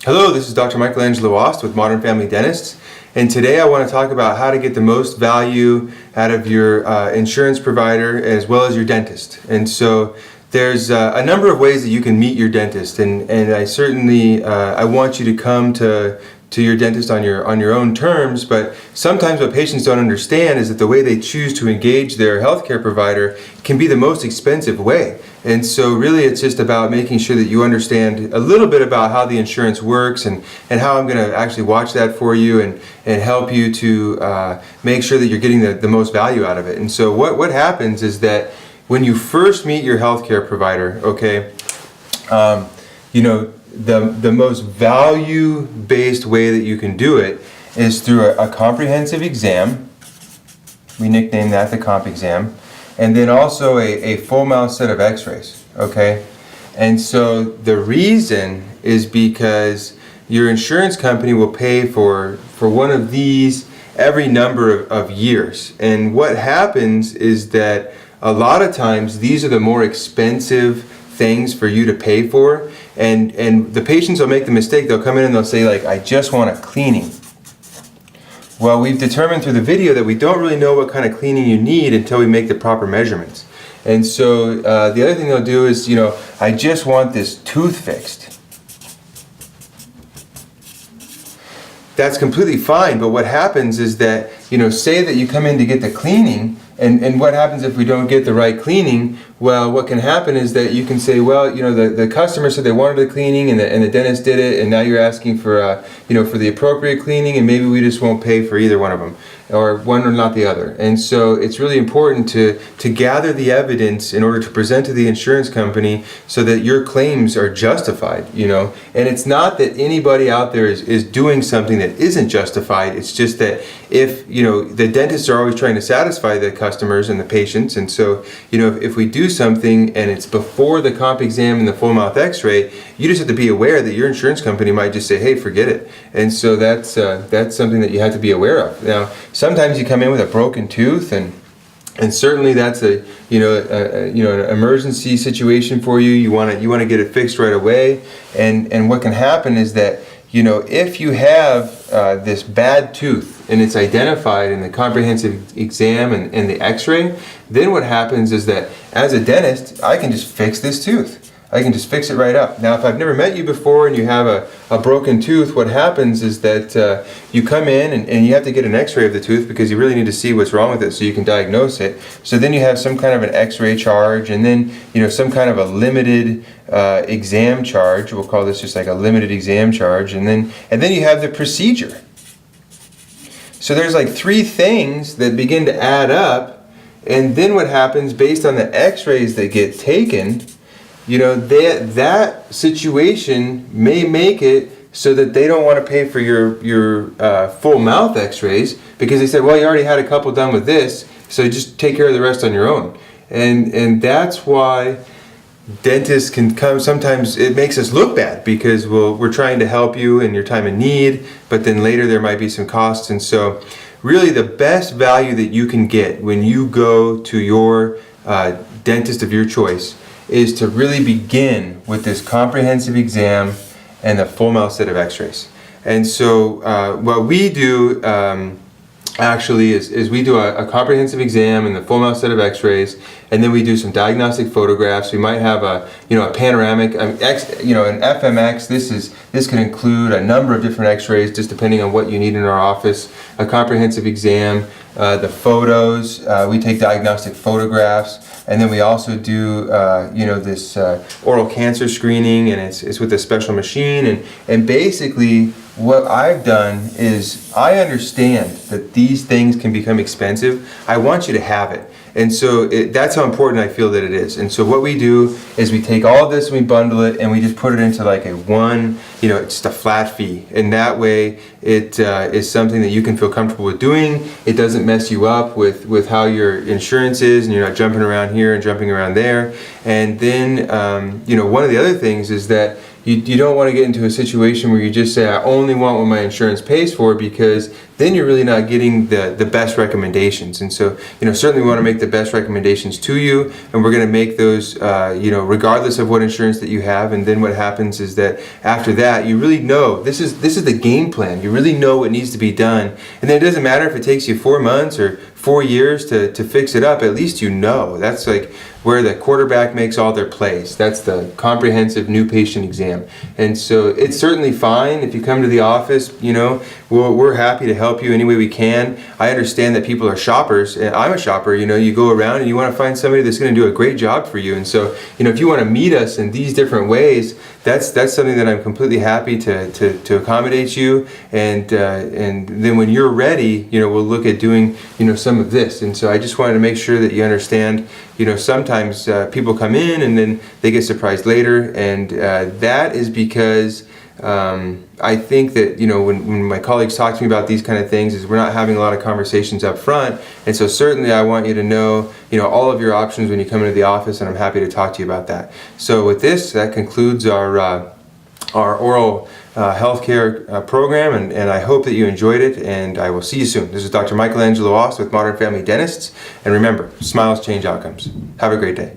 Hello, this is Dr. Michelangelo Ost with Modern Family Dentists, and today I want to talk about how to get the most value out of your insurance provider as well as your dentist. And so there's a number of ways that you can meet your dentist, and I certainly I want you to come to your dentist on your own terms, but sometimes what patients don't understand is that the way they choose to engage their healthcare provider can be the most expensive way. And so really it's just about making sure that you understand a little bit about how the insurance works and how I'm going to actually watch that for you and help you to make sure that you're getting the most value out of it. And so what happens is that when you first meet your healthcare provider, okay, the most value-based way that you can do it is through a comprehensive exam. We nickname that the comp exam. And then also a full mouth set of x-rays, okay? And so the reason is because your insurance company will pay for one of these every number of years. And what happens is that a lot of times these are the more expensive things for you to pay for, and the patients will make the mistake. They'll come in and they'll say, like, I just want a cleaning. Well, we've determined through the video that we don't really know what kind of cleaning you need until we make the proper measurements. And so the other thing they'll do is, I just want this tooth fixed. That's completely fine, but what happens is that, say that you come in to get the cleaning, and what happens if we don't get the right cleaning? Well, what can happen is that you can say, well, the customer said they wanted the cleaning and the dentist did it, and now you're asking for, for the appropriate cleaning, and maybe we just won't pay for either one of them, or one or not the other. And so it's really important to gather the evidence in order to present to the insurance company so that your claims are justified, And it's not that anybody out there is doing something that isn't justified. It's just that if, the dentists are always trying to satisfy the customers and the patients, and so, if we do something and it's before the comp exam and the full mouth x-ray, you just have to be aware that your insurance company might just say, hey, forget it. And so that's something that you have to be aware of. Now, sometimes you come in with a broken tooth, and certainly that's an emergency situation for you. You want to get it fixed right away. And what can happen is that, if you have this bad tooth and it's identified in the comprehensive exam and the x-ray, then what happens is that as a dentist, I can just fix this tooth. I can just fix it right up. Now, if I've never met you before and you have a broken tooth, what happens is that you come in and you have to get an x-ray of the tooth because you really need to see what's wrong with it so you can diagnose it. So then you have some kind of an x-ray charge, and then some kind of a limited exam charge. We'll call this just like a limited exam charge, and then you have the procedure. So there's like three things that begin to add up, and then what happens based on the x-rays that get taken, that situation may make it so that they don't want to pay for your full mouth x-rays because they said, well, you already had a couple done with this, so just take care of the rest on your own. And that's why dentists can come. Sometimes it makes us look bad because we're trying to help you in your time of need, but then later there might be some costs. And so really the best value that you can get when you go to your dentist of your choice is to really begin with this comprehensive exam and the full mouth set of x-rays. And so what we do actually is we do a comprehensive exam and the full mouth set of x-rays, and then we do some diagnostic photographs. We might have a panoramic, an FMX. This can include a number of different x-rays just depending on what you need in our office. A comprehensive exam, the photos, we take diagnostic photographs, and then we also do this oral cancer screening, and it's with a special machine. And basically what I've done is I understand that these things can become expensive. I want you to have it. And so that's how important I feel that it is. And so what we do is we take all of this and we bundle it and we just put it into like just a flat fee. And that way it is something that you can feel comfortable with doing. It doesn't mess you up with how your insurance is, and you're not jumping around here and jumping around there. And then, one of the other things is that you don't want to get into a situation where you just say, I only want what my insurance pays for, because then you're really not getting the best recommendations. And so, certainly we want to make the best recommendations to you, and we're going to make those, regardless of what insurance that you have. And then what happens is that after that, that, you really know this is the game plan. You really know what needs to be done, and then it doesn't matter if it takes you 4 months or 4 years to fix it up. At least you know. That's like where the quarterback makes all their plays. That's the comprehensive new patient exam. And so it's certainly fine if you come to the office. We're happy to help you any way we can. I understand that people are shoppers, and I'm a shopper. You go around and you want to find somebody that's going to do a great job for you. And so if you want to meet us in these different ways, that's something that I'm completely happy to accommodate you. And then when you're ready, we'll look at doing some of this. And so I just wanted to make sure that you understand. Sometimes people come in and then they get surprised later, and that is because I think that when my colleagues talk to me about these kind of things, is we're not having a lot of conversations up front. And so certainly I want you to know all of your options when you come into the office, and I'm happy to talk to you about that. So with this, that concludes our oral healthcare program, and I hope that you enjoyed it, and I will see you soon. This is Dr. Michelangelo Oss with Modern Family Dentists, and remember, smiles change outcomes. Have a great day.